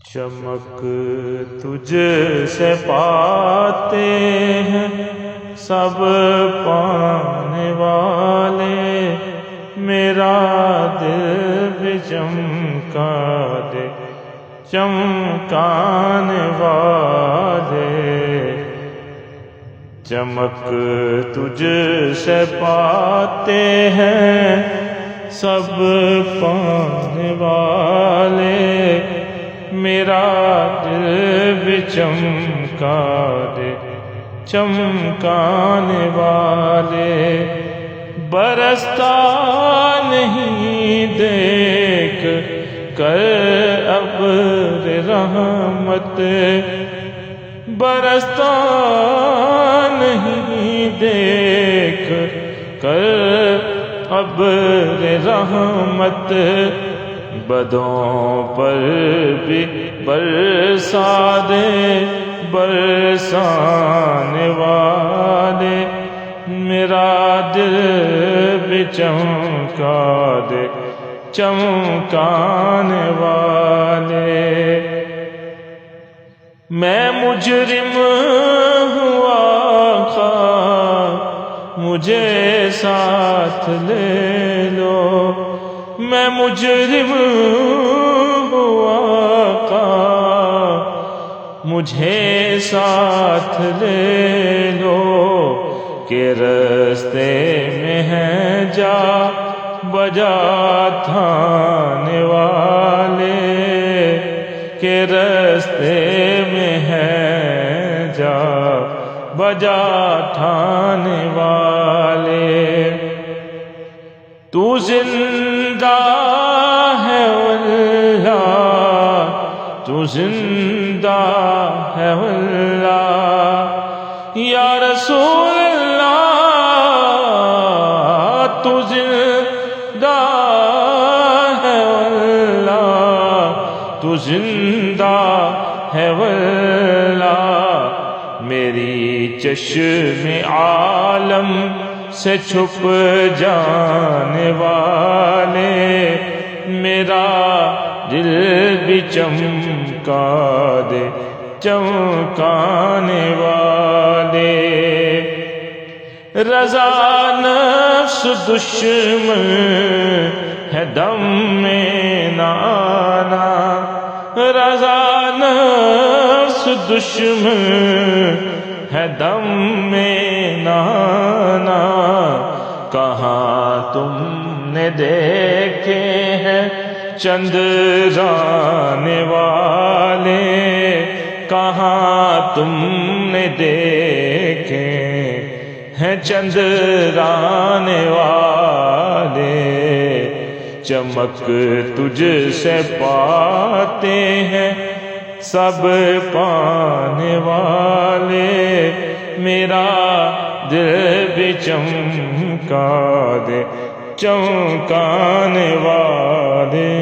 چمک تجھ سے پاتے ہیں سب پانے والے، میرا دل بھی چمکا دے چمکانے والے۔ چمک تجھ سے پاتے ہیں سب پانے والے، میرا دل بھی چمکا دے چمکانے والے۔ برستا نہیں دیکھ کر ابر رحمت، برستا نہیں دیکھ کر ابر رحمت، بدوں پر بھی برسا دے برسانے والے، میرا دل بھی چمکا دے چمکانے والے۔ میں مجرم ہوا آقا مجھے ساتھ لے لو، میں مجرم ہوا آقا مجھے ساتھ لے لو، کہ رستے میں ہے جا بجا تھانے والے، کہ رستے میں ہے جا بجا ٹھانے والے۔ تو زندہ ہے واللہ، تو زندہ ہے واللہ، یا رسول اللہ تو زندہ ہے واللہ، تو زندہ ہے واللہ، میری چشم عالم سے چھپ جانے والے، میرا دل بھی چمکا دے چمکانے والے۔ رضا نفس دشمن ہے دم میں نہ آنا، رضا نفس دشمن ہے دم میں نہ آنا، کہاں تم نے دیکھے ہیں چندرانے والے، کہاں تم نے دیکھے ہیں چندرانے والے۔ چمک تجھ سے پاتے ہیں سب پانے والے، میرا دل بھی چمکا دے چمکانے والے۔